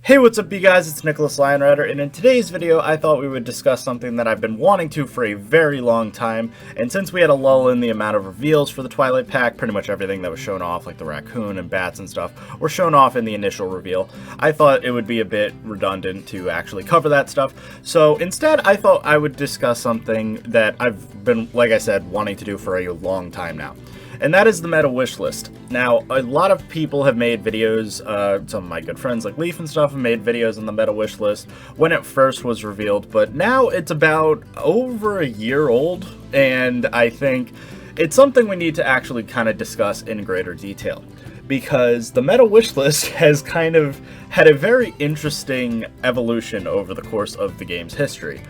Hey, what's up you guys, it's IAmTheLionRider, and in today's video I thought we would discuss something that I've been wanting to for a very long time, and since we had a lull in the amount of reveals for the Twilight Pack, pretty much everything that was shown off, like the raccoon and bats and stuff, were shown off in the initial reveal. I thought it would be a bit redundant to actually cover that stuff, so instead I thought I would discuss something that I've been, like I said, wanting to do for a long time now. And that is the Metawishlist. Now, a lot of people have made videos, some of my good friends like Leaf and stuff have made videos on the Metawishlist when it first was revealed, but now it's about over a year old, and I think it's something we need to actually kind of discuss in greater detail. Because the Metawishlist has kind of had a very interesting evolution over the course of the game's history.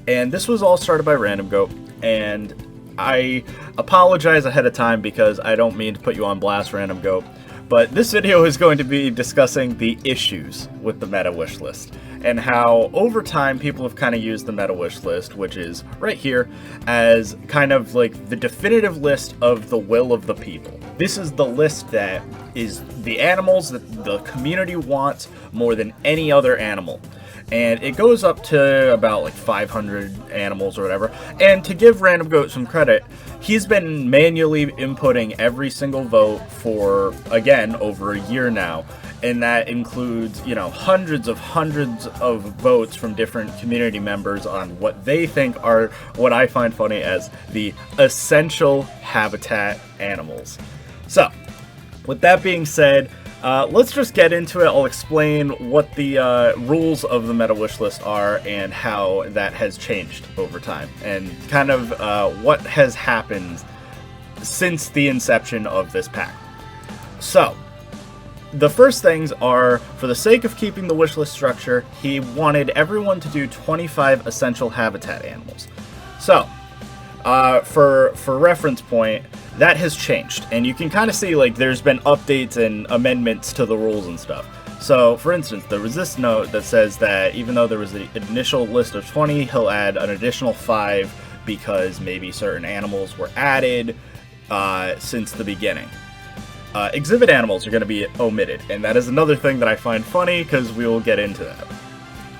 And this was all started by Random Goat, and I apologize ahead of time because I don't mean to put you on blast, Random Goat, but this video is going to be discussing the issues with the Metawishlist and how over time people have kind of used the Metawishlist, which is right here, as kind of like the definitive list of the will of the people. This is the list that is the animals that the community wants more than any other animal. And it goes up to about like 500 animals or whatever. And to give Random Goat some credit, he's been manually inputting every single vote for, again, over a year now. And that includes, you know, hundreds of votes from different community members on what they think are what I find funny as the essential habitat animals. So, with that being said, let's just get into it. I'll explain what the rules of the Metawishlist are and how that has changed over time, and kind of what has happened since the inception of this pack. So, the first things are, for the sake of keeping the wishlist structure, he wanted everyone to do 25 essential habitat animals. So, for reference point, that has changed, and you can kind of see like there's been updates and amendments to the rules and stuff. So, for instance, there was this note that says that even though there was an initial list of 20, he'll add an additional 5 because maybe certain animals were added since the beginning. Exhibit animals are going to be omitted, and that is another thing that I find funny because we will get into that.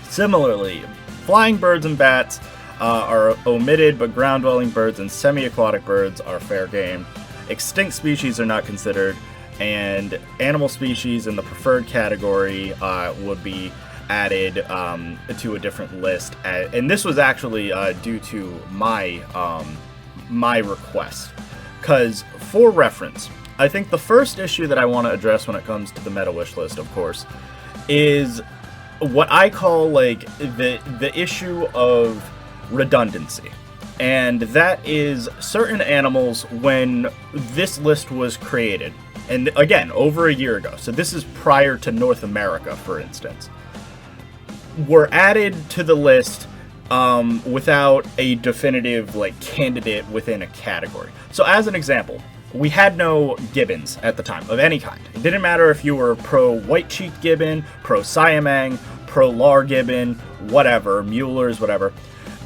Similarly, flying birds and bats are omitted, but ground-dwelling birds and semi-aquatic birds are fair game. Extinct species are not considered, and animal species in the preferred category would be added to a different list. And this was actually due to my request. Because, for reference, I think the first issue that I want to address when it comes to the Metawishlist, of course, is what I call like the issue of redundancy. And that is certain animals, when this list was created, and again, over a year ago, so this is prior to North America, for instance, were added to the list without a definitive like candidate within a category. So as an example, we had no gibbons at the time of any kind. It didn't matter if you were pro white-cheeked gibbon, pro Siamang, pro lar gibbon, whatever, Mueller's, whatever.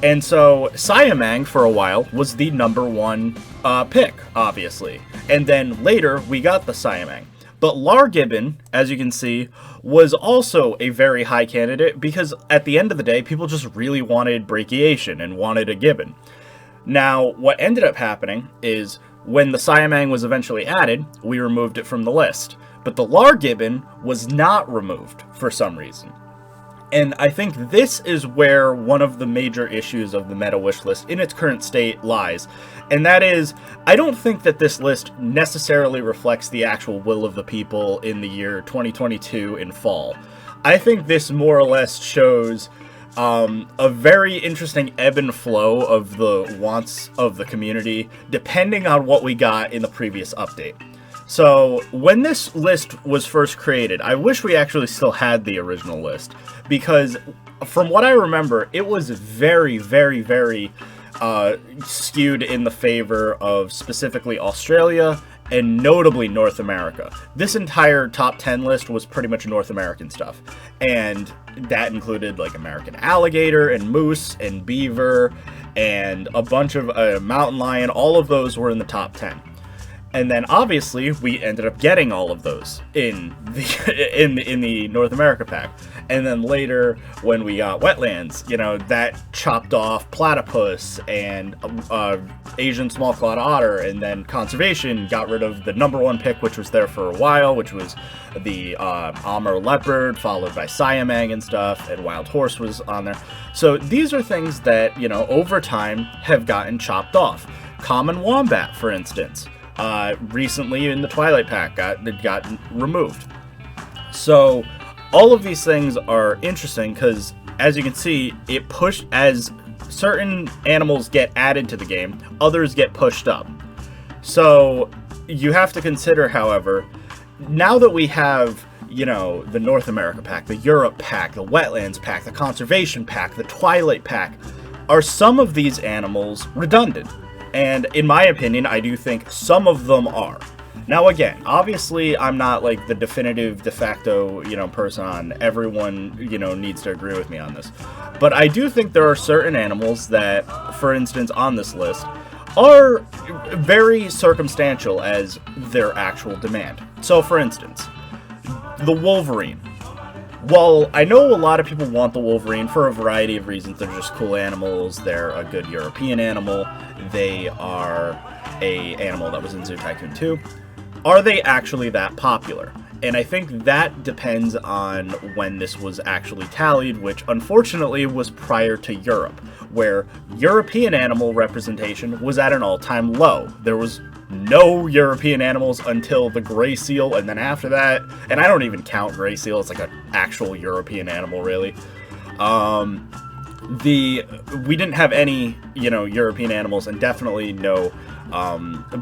And so Siamang, for a while, was the #1 pick, obviously. And then later, we got the Siamang. But lar gibbon, as you can see, was also a very high candidate because at the end of the day, people just really wanted brachiation and wanted a gibbon. Now, what ended up happening is when the Siamang was eventually added, we removed it from the list. But the lar gibbon was not removed for some reason. And I think this is where one of the major issues of the Metawishlist in its current state lies. And that is, I don't think that this list necessarily reflects the actual will of the people in the year 2022 in fall. I think this more or less shows a very interesting ebb and flow of the wants of the community, depending on what we got in the previous update. So, when this list was first created, I wish we actually still had the original list, because from what I remember, it was very, very, very skewed in the favor of specifically Australia and notably North America. This entire top 10 list was pretty much North American stuff, and that included like American alligator and moose and beaver and a bunch of mountain lion. All of those were in the top 10. And then obviously we ended up getting all of those in the North America pack. And then later, when we got wetlands, you know, that chopped off platypus and Asian small-clawed otter, and then conservation got rid of the #1 pick, which was there for a while, which was the Amur leopard, followed by Siamang and stuff, and wild horse was on there. So these are things that, you know, over time have gotten chopped off. Common wombat, for instance, recently in the Twilight Pack got removed. So all of these things are interesting because, as you can see, it pushed as certain animals get added to the game, others get pushed up. So you have to consider, however, now that we have, you know, the North America pack, the Europe pack, the Wetlands pack, the Conservation pack, the Twilight pack, are some of these animals redundant? And in my opinion, I do think some of them are. Now again, obviously I'm not like the definitive de facto, you know, person on everyone, you know, needs to agree with me on this. But I do think there are certain animals that, for instance, on this list, are very circumstantial as their actual demand. So for instance, the Wolverine. While I know a lot of people want the Wolverine for a variety of reasons, they're just cool animals, they're a good European animal, they are a animal that was in Zoo Tycoon 2, are they actually that popular? And I think that depends on when this was actually tallied, which unfortunately was prior to Europe, where European animal representation was at an all-time low. There was no European animals until the gray seal, and then after that, and I don't even count gray seal, it's like an actual European animal, really. We didn't have any, you know, European animals, and definitely no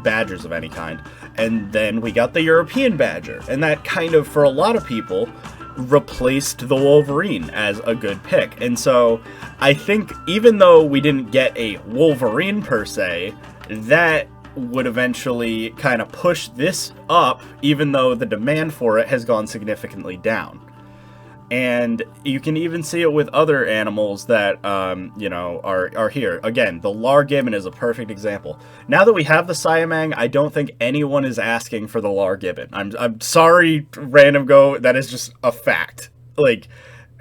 badgers of any kind. And then we got the European badger, and that kind of, for a lot of people, replaced the Wolverine as a good pick. And so I think even though we didn't get a Wolverine per se, that would eventually kind of push this up, even though the demand for it has gone significantly down. And you can even see it with other animals that, you know, are here. Again, the Lar-gibbon is a perfect example. Now that we have the Siamang, I don't think anyone is asking for the Lar-gibbon. I'm sorry, Random Go, that is just a fact. Like,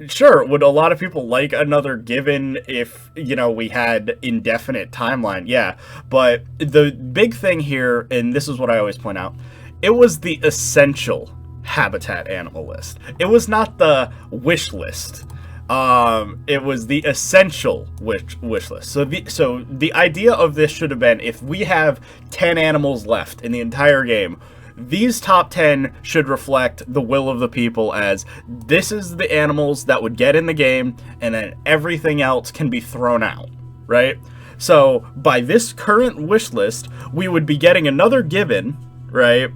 sure, would a lot of people like another gibbon if, you know, we had indefinite timeline? Yeah, but the big thing here, and this is what I always point out, it was the essential habitat animal list. It was not the wish list. It was the essential wish list. So the idea of this should have been, if we have 10 animals left in the entire game, these top 10 should reflect the will of the people, as this is the animals that would get in the game, and then everything else can be thrown out, right? So by this current wish list, we would be getting another gibbon, right?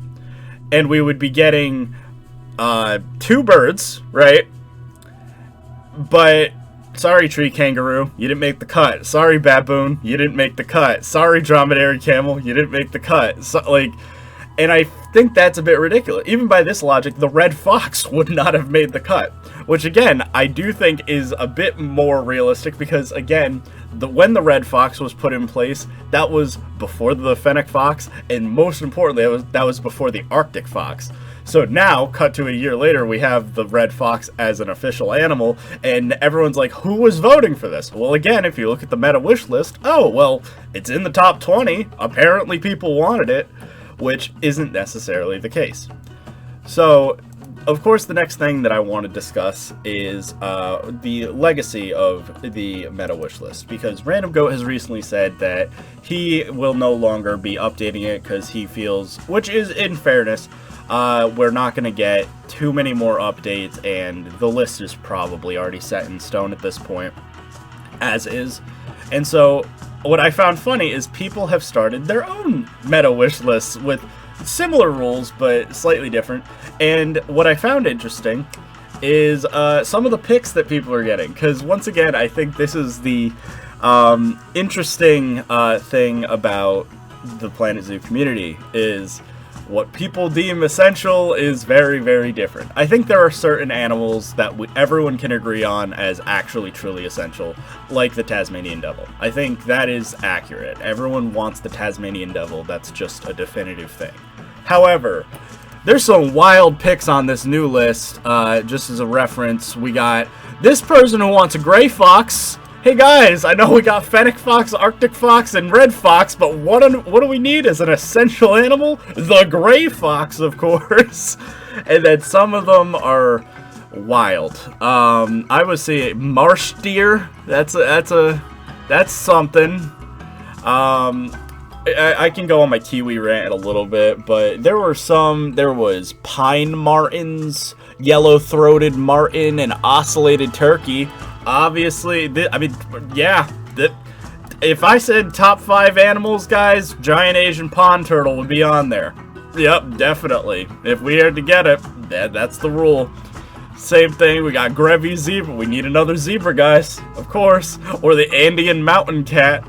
And we would be getting 2 birds, right? But sorry, tree kangaroo, you didn't make the cut. Sorry, baboon, you didn't make the cut. Sorry, dromedary camel, you didn't make the cut. So, like, and I think that's a bit ridiculous. Even by this logic, the red fox would not have made the cut. Which, again, I do think is a bit more realistic because, again, when the red fox was put in place, that was before the fennec fox, and most importantly, that was before the Arctic fox. So now, cut to a year later, we have the red fox as an official animal, and everyone's like, who was voting for this? Well, again, if you look at the meta wish list, oh, well, it's in the top 20. Apparently people wanted it, which isn't necessarily the case. So, of course, the next thing that I want to discuss is the legacy of the meta wish list, because Random Goat has recently said that he will no longer be updating it because he feels, which is in fairness, we're not going to get too many more updates, and the list is probably already set in stone at this point, as is. And so what I found funny is people have started their own meta wish lists with similar rules, but slightly different. And what I found interesting is some of the picks that people are getting. Because once again, I think this is the interesting thing about the Planet Zoo community, is what people deem essential is very, very different. I think there are certain animals that everyone can agree on as actually truly essential, like the Tasmanian devil. I think that is accurate. Everyone wants the Tasmanian devil. That's just a definitive thing. However, there's some wild picks on this new list. Just as a reference, we got this person who wants a gray fox. Hey guys, I know we got fennec fox, arctic fox, and red fox, but what do we need as an essential animal? The gray fox, of course. And then some of them are wild. I would say marsh deer. That's something. I can go on my kiwi rant a little bit, but there was pine martins, yellow-throated martin, and ocellated turkey. Obviously, if I said top 5 animals, guys, giant Asian pond turtle would be on there. Yep, definitely. If we had to get it, that's the rule. Same thing, we got Grevy zebra. We need another zebra, guys, of course. Or the Andean mountain cat.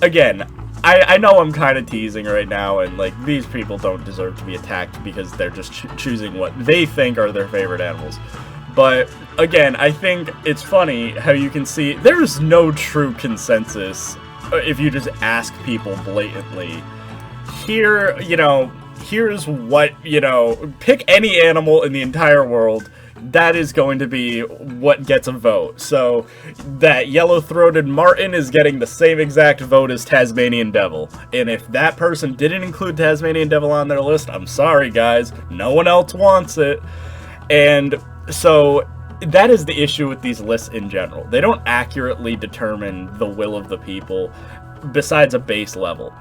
Again, I know I'm kind of teasing right now, and like, these people don't deserve to be attacked because they're just choosing what they think are their favorite animals. But again, I think it's funny how you can see there's no true consensus if you just ask people blatantly. Here, here's what, pick any animal in the entire world. That is going to be what gets a vote. So that yellow-throated martin is getting the same exact vote as Tasmanian devil. And if that person didn't include Tasmanian devil on their list, I'm sorry, guys. No one else wants it. And so that is the issue with these lists in general. They don't accurately determine the will of the people besides a base level.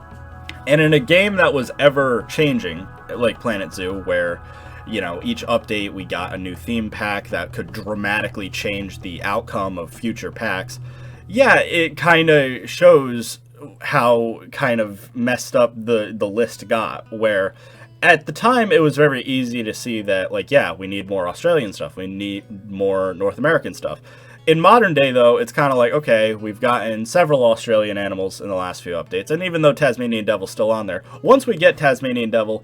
And in a game that was ever changing, like Planet Zoo, where each update we got a new theme pack that could dramatically change the outcome of future packs. Yeah, it kind of shows how kind of messed up the list got, where at the time it was very easy to see that, like, yeah, we need more Australian stuff, we need more North American stuff. In modern day, though, it's kind of like, okay, we've gotten several Australian animals in the last few updates, and even though Tasmanian Devil's still on there, once we get Tasmanian Devil,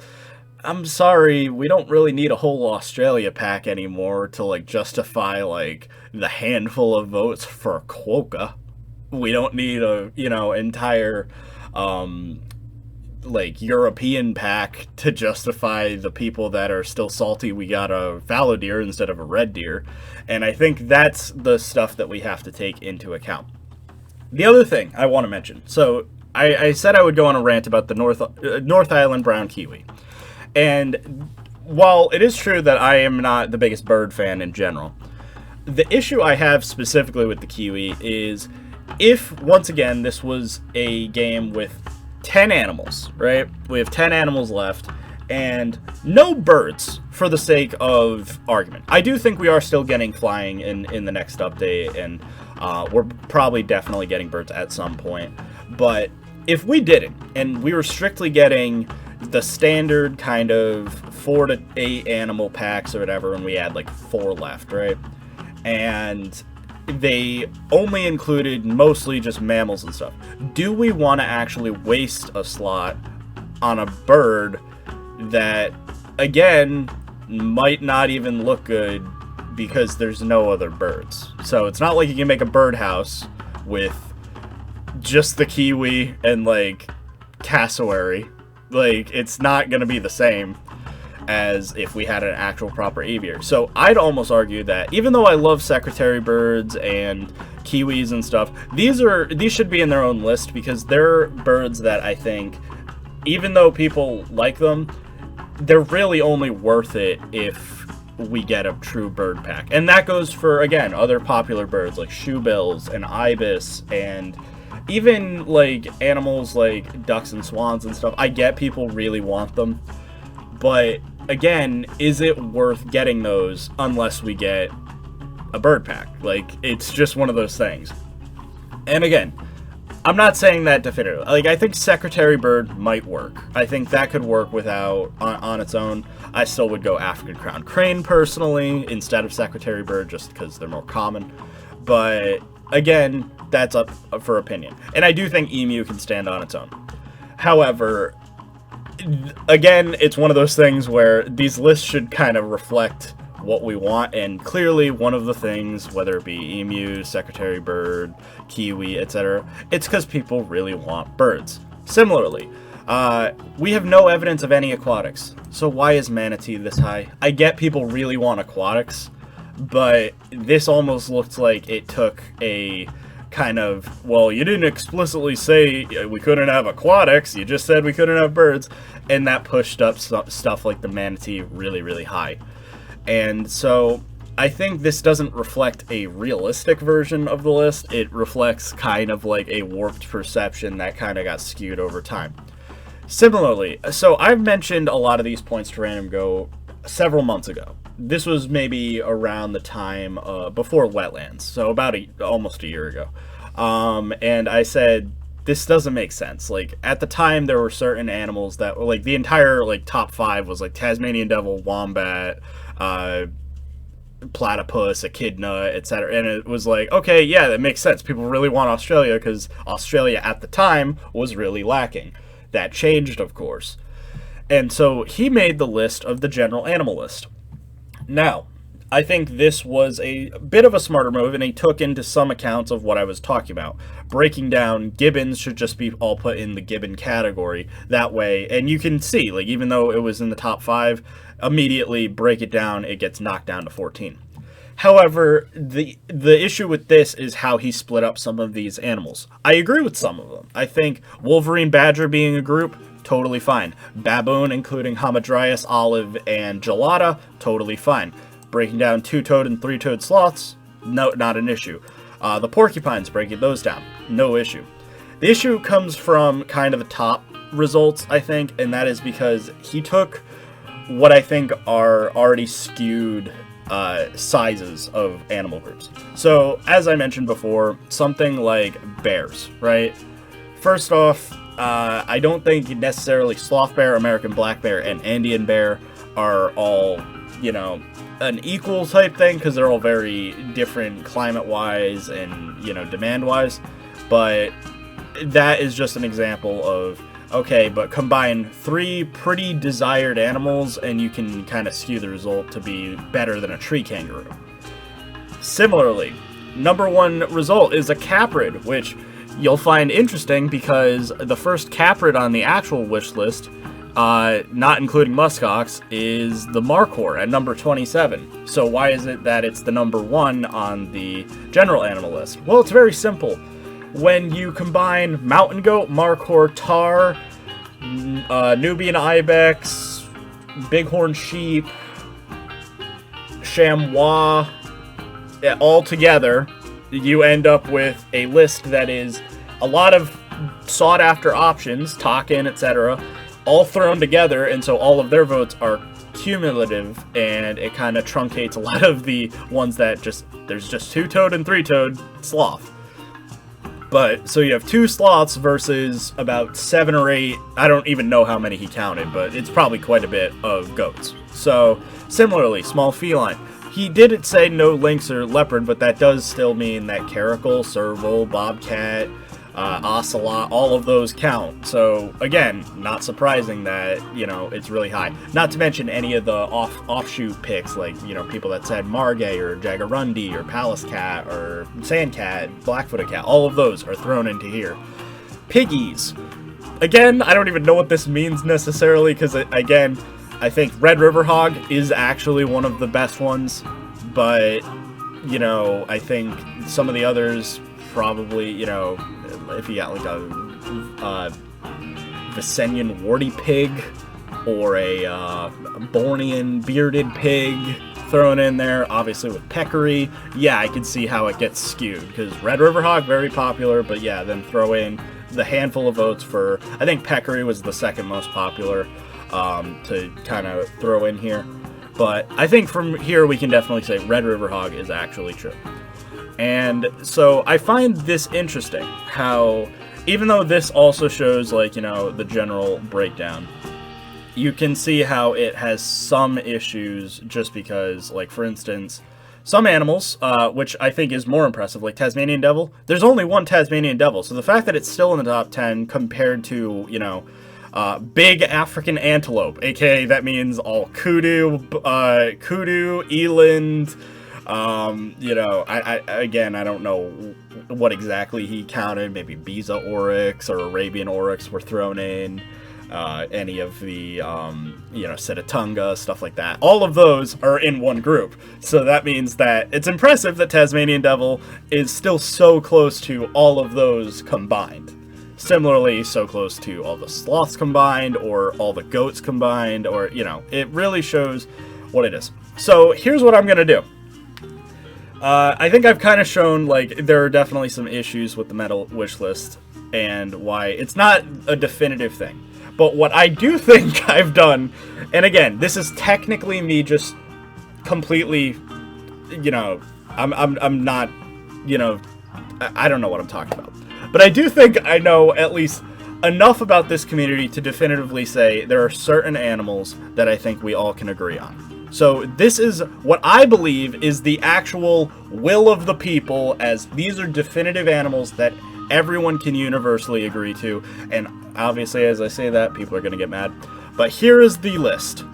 I'm sorry, we don't really need a whole Australia pack anymore to, like, justify, like, the handful of votes for a quokka. We don't need a, entire, like, European pack to justify the people that are still salty we got a fallow deer instead of a red deer. And I think that's the stuff that we have to take into account. The other thing I want to mention, so I said I would go on a rant about the North Island brown kiwi. And while it is true that I am not the biggest bird fan in general, the issue I have specifically with the kiwi is if, once again, this was a game with 10 animals, right? We have 10 animals left, and no birds for the sake of argument. I do think we are still getting flying in the next update, and we're probably definitely getting birds at some point. But if we didn't, and we were strictly getting the standard kind of 4 to 8 animal packs or whatever, and we had like 4 left, right? And they only included mostly just mammals and stuff. Do we want to actually waste a slot on a bird that, again, might not even look good because there's no other birds? So it's not like you can make a birdhouse with just the kiwi and, like, cassowary. Like, it's not going to be the same as if we had an actual proper aviary. So I'd almost argue that even though I love secretary birds and kiwis and stuff, these should be in their own list because they're birds that I think, even though people like them, they're really only worth it if we get a true bird pack. And that goes for, again, other popular birds like shoebills and ibis and even, like, animals like ducks and swans and stuff. I get people really want them, but, again, is it worth getting those unless we get a bird pack? Like, it's just one of those things. And, again, I'm not saying that definitively. Like, I think secretary bird might work. I think that could work without, on its own. I still would go African crowned crane, personally, instead of secretary bird, just because they're more common. But, again, that's up for opinion. And I do think emu can stand on its own. However, again, it's one of those things where these lists should kind of reflect what we want, and clearly one of the things, whether it be emu, secretary bird, kiwi, etc., it's because people really want birds. Similarly, We have no evidence of any aquatics. So why is manatee this high? I get people really want aquatics, but this almost looks like it took a kind of, well, you didn't explicitly say we couldn't have aquatics, you just said we couldn't have birds, and that pushed up stuff like the manatee really, really high. And so I think this doesn't reflect a realistic version of the list. It reflects kind of like a warped perception that kind of got skewed over time. Similarly, so I've mentioned a lot of these points to Random Go several months ago. This was maybe around the time before wetlands, so about almost a year ago. And I said, this doesn't make sense. Like, at the time, there were certain animals that were, like, the entire, like, top 5 was, like, Tasmanian devil, wombat, platypus, echidna, etc. And it was like, okay, yeah, that makes sense. People really want Australia because Australia at the time was really lacking. That changed, of course. And so he made the list of the general animal list. Now, I think this was a bit of a smarter move, and he took into some accounts of what I was talking about. Breaking down, gibbons should just be all put in the gibbon category. That way, and you can see, like, even though it was in the top 5, immediately break it down, it gets knocked down to 14. However, the issue with this is how he split up some of these animals. I agree with some of them. I think wolverine badger being a group, totally fine. Baboon, including Hamadryas, olive, and gelada, totally fine. Breaking down two-toed and three-toed sloths, no, not an issue. The porcupines, breaking those down, no issue. The issue comes from kind of the top results, I think, and that is because he took what I think are already skewed sizes of animal groups. So, as I mentioned before, something like bears, right? First off, I don't think necessarily sloth bear, American black bear, and Andean bear are all, you know, an equal type thing, because they're all very different climate-wise and, you know, demand-wise. But that is just an example of, okay, but combine 3 pretty desired animals and you can kind of skew the result to be better than a tree kangaroo. Similarly, number 1 result is a caprid, which you'll find interesting because the first caprid on the actual wish list, not including muskox, is the markhor at number 27. So why is it that it's the number 1 on the general animal list? Well, it's very simple. When you combine mountain goat, markhor, tar, Nubian ibex, bighorn sheep, chamois, all together, you end up with a list that is a lot of sought-after options, takin, etc., all thrown together, and so all of their votes are cumulative, and it kind of truncates a lot of the ones that there's just two-toed and three-toed sloth. But, so you have 2 sloths versus about 7 or 8, I don't even know how many he counted, but it's probably quite a bit of goats. So, similarly, small feline. He didn't say no lynx or leopard, but that does still mean that caracal, serval, bobcat, ocelot, all of those count. So, again, not surprising that, you know, it's really high. Not to mention any of the offshoot picks, like, you know, people that said margay or jaguarundi or palace cat or sand cat, black-footed cat, all of those are thrown into here. Piggies. Again, I don't even know what this means necessarily, because, again, I think red river hog is actually one of the best ones, but, you know, I think some of the others probably, you know, if you got like a Visenian warty pig or a Bornean bearded pig thrown in there, obviously with peccary, yeah, I can see how it gets skewed, because red river hog, very popular, but yeah, then throw in the handful of votes for, I think peccary was the second most popular to kind of throw in here. But I think from here we can definitely say red river hog is actually true. And so I find this interesting, how even though this also shows, like, you know, the general breakdown, you can see how it has some issues just because, like, for instance, some animals, which I think is more impressive, like Tasmanian devil, there's only 1 Tasmanian devil, so the fact that it's still in the top 10 compared to, you know, big African antelope, aka that means all kudu, eland, you know, again, I don't know what exactly he counted. Maybe Biza oryx or Arabian oryx were thrown in. any of the, you know, Sitatunga, stuff like that. All of those are in one group. So that means that it's impressive that Tasmanian Devil is still so close to all of those combined. Similarly, so close to all the sloths combined, or all the goats combined, or, you know, it really shows what it is. So here's what I'm going to do. I think I've kind of shown, like, there are definitely some issues with the Metawishlist and why it's not a definitive thing. But what I do think I've done, and again, this is technically me just completely, you know, I'm not, you know, I don't know what I'm talking about. But I do think I know at least enough about this community to definitively say there are certain animals that I think we all can agree on. So this is what I believe is the actual will of the people, as these are definitive animals that everyone can universally agree to. And obviously, as I say that, people are going to get mad. But here is the list.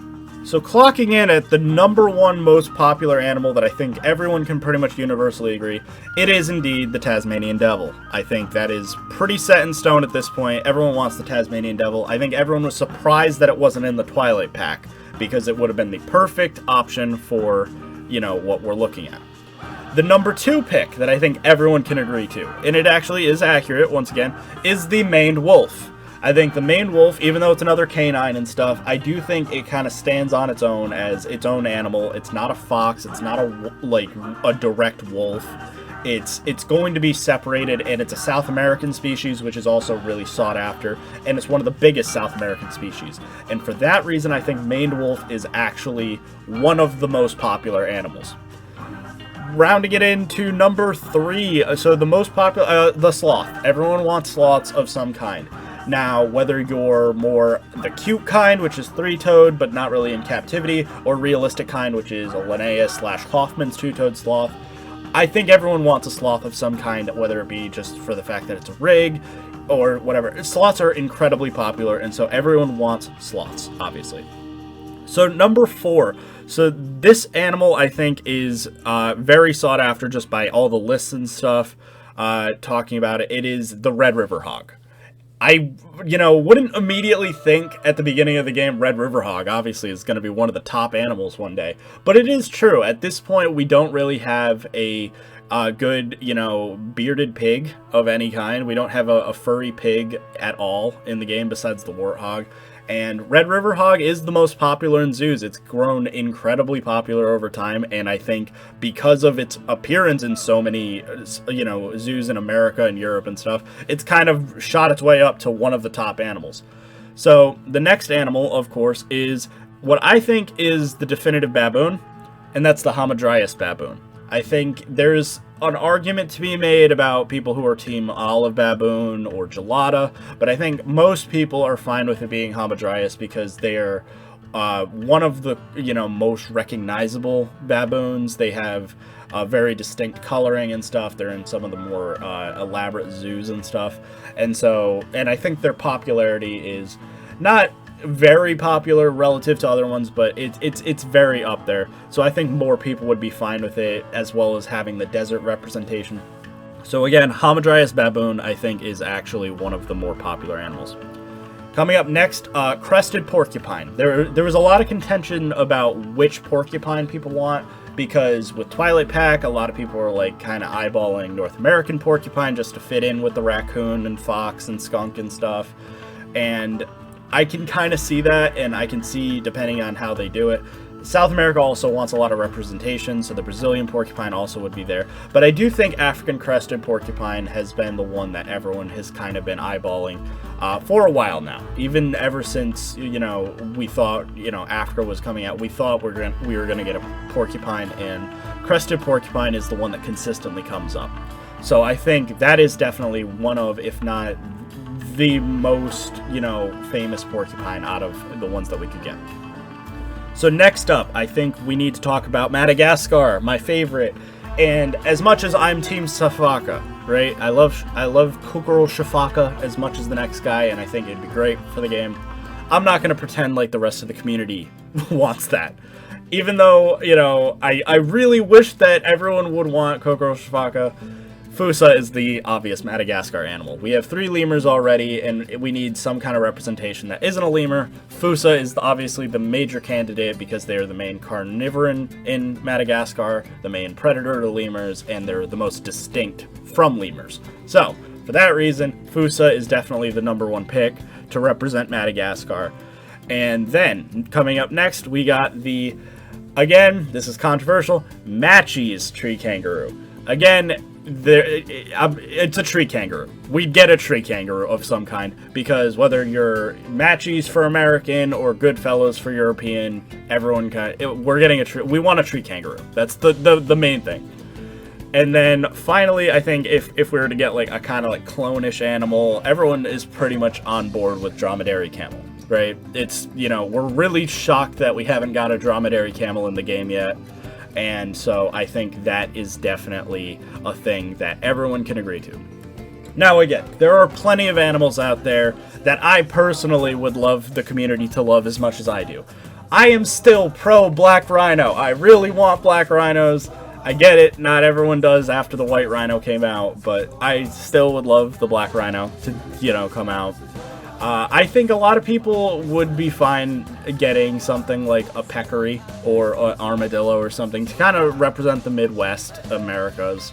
So clocking in at the #1 most popular animal that I think everyone can pretty much universally agree, it is indeed the Tasmanian Devil. I think that is pretty set in stone at this point. Everyone wants the Tasmanian Devil. I think everyone was surprised that it wasn't in the Twilight Pack, because it would have been the perfect option for, you know, what we're looking at. The #2 pick that I think everyone can agree to, and it actually is accurate, once again, is the maned wolf. I think the maned wolf, even though it's another canine and stuff, I do think it kind of stands on its own as its own animal. It's not a fox. It's not a direct wolf. It's going to be separated, and it's a South American species, which is also really sought after, and it's one of the biggest South American species. And for that reason, I think maned wolf is actually one of the most popular animals. Rounding it into #3, so the most popular, the sloth. Everyone wants sloths of some kind. Now, whether you're more the cute kind, which is three-toed, but not really in captivity, or realistic kind, which is a Linnaeus/Hoffman's two-toed sloth, I think everyone wants a sloth of some kind, whether it be just for the fact that it's a rig, or whatever. Sloths are incredibly popular, and so everyone wants sloths, obviously. So #4. So this animal, I think, is very sought after just by all the lists and stuff talking about it. It is the Red River hog. I, you know, wouldn't immediately think at the beginning of the game Red River hog obviously is going to be one of the top animals one day. But it is true. At this point, we don't really have a good, you know, bearded pig of any kind. We don't have a furry pig at all in the game besides the warthog. And Red River hog is the most popular in zoos. It's grown incredibly popular over time, and I think because of its appearance in so many, you know, zoos in America and Europe and stuff, it's kind of shot its way up to one of the top animals. So the next animal, of course, is what I think is the definitive baboon, and that's the Hamadryas baboon. I think there's an argument to be made about people who are team olive baboon or gelada, but I think most people are fine with it being Hamadryas because they're one of the, you know, most recognizable baboons. They have very distinct coloring and stuff. They're in some of the more elaborate zoos and stuff, and I think their popularity is not very popular relative to other ones, but it's very up there. So I think more people would be fine with it, as well as having the desert representation. So again, Hamadryas baboon, I think, is actually one of the more popular animals. Coming up next, crested porcupine. There was a lot of contention about which porcupine people want, because with Twilight Pack, a lot of people are like kind of eyeballing North American porcupine just to fit in with the raccoon and fox and skunk and stuff. And I can kind of see that, and I can see, depending on how they do it, South America also wants a lot of representation, so the Brazilian porcupine also would be there. But I do think African crested porcupine has been the one that everyone has kind of been eyeballing for a while now. Even ever since, you know, we thought, you know, Africa was coming out, we thought we were going to get a porcupine, and crested porcupine is the one that consistently comes up. So I think that is definitely one of, if not the most, you know, famous porcupine out of the ones that we could get. So next up, I think we need to talk about Madagascar, my favorite. And as much as I'm Team Shafaka, right? I love Kokoro Shafaka as much as the next guy, and I think it'd be great for the game. I'm not going to pretend like the rest of the community wants that. Even though, you know, I really wish that everyone would want Kokoro Shafaka. Fusa is the obvious Madagascar animal. We have 3 lemurs already, and we need some kind of representation that isn't a lemur. Fusa is obviously the major candidate because they are the main carnivoran in Madagascar, the main predator to lemurs, and they're the most distinct from lemurs. So, for that reason, Fusa is definitely the #1 pick to represent Madagascar. And then, coming up next, we got the, again, this is controversial, Matchies tree kangaroo. Again, it's a tree kangaroo. We'd get a tree kangaroo of some kind, because whether you're Matchies for American or Goodfellas for European, everyone we're getting a tree. We want a tree kangaroo. That's the main thing. And then finally, I think if we were to get like a kind of like clone-ish animal, everyone is pretty much on board with dromedary camel, right? It's, you know, we're really shocked that we haven't got a dromedary camel in the game yet. And so I think that is definitely a thing that everyone can agree to. Now again, there are plenty of animals out there that I personally would love the community to love as much as I do. I am still pro black rhino. I really want black rhinos. I get it, not everyone does after the white rhino came out, but I still would love the black rhino to, you know, come out. I think a lot of people would be fine getting something like a peccary or an armadillo or something to kind of represent the Midwest Americas.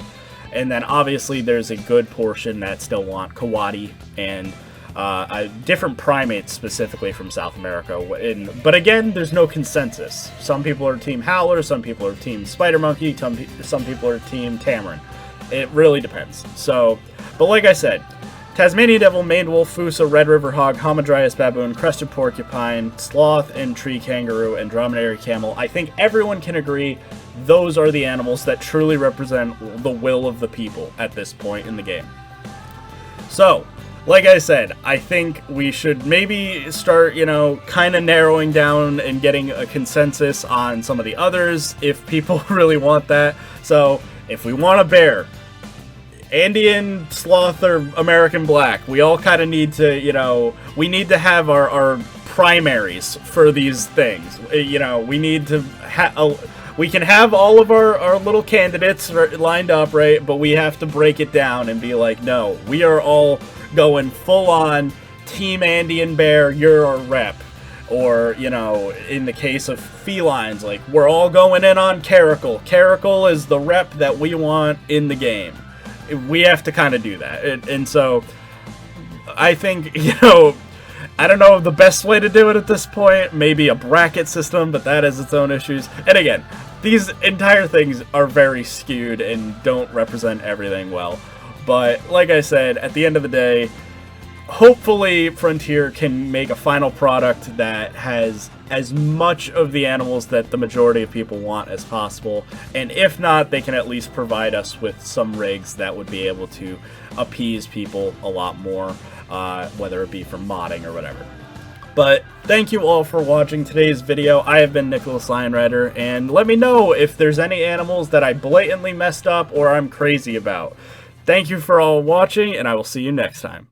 And then obviously there's a good portion that still want coati and different primates specifically from South America. But again, there's no consensus. Some people are team howler, some people are team spider monkey, some people are team tamarin. It really depends. So, but like I said, Tasmanian devil, maned wolf, Fusa, red river hog, hamadryas baboon, crested porcupine, sloth, and tree kangaroo, and dromedary camel. I think everyone can agree those are the animals that truly represent the will of the people at this point in the game. So, like I said, I think we should maybe start, you know, kind of narrowing down and getting a consensus on some of the others if people really want that. So, if we want a bear, Andean, sloth, or American black, we all kind of need to, you know, we need to have our primaries for these things. You know, we need to we can have all of our little candidates lined up, right? But we have to break it down and be like, no, we are all going full on Team Andean bear, you're our rep. Or, you know, in the case of felines, like, we're all going in on caracal. Caracal is the rep that we want in the game. We have to kind of do that. And so, I think, you know, I don't know the best way to do it at this point. Maybe a bracket system, but that has its own issues. And again, these entire things are very skewed and don't represent everything well. But, like I said, at the end of the day, hopefully Frontier can make a final product that has as much of the animals that the majority of people want as possible, and if not, they can at least provide us with some rigs that would be able to appease people a lot more, whether it be from modding or whatever. But thank you all for watching today's video. I have been IAmTheLionRider, and let me know if there's any animals that I blatantly messed up or I'm crazy about. Thank you for all watching, and I will see you next time.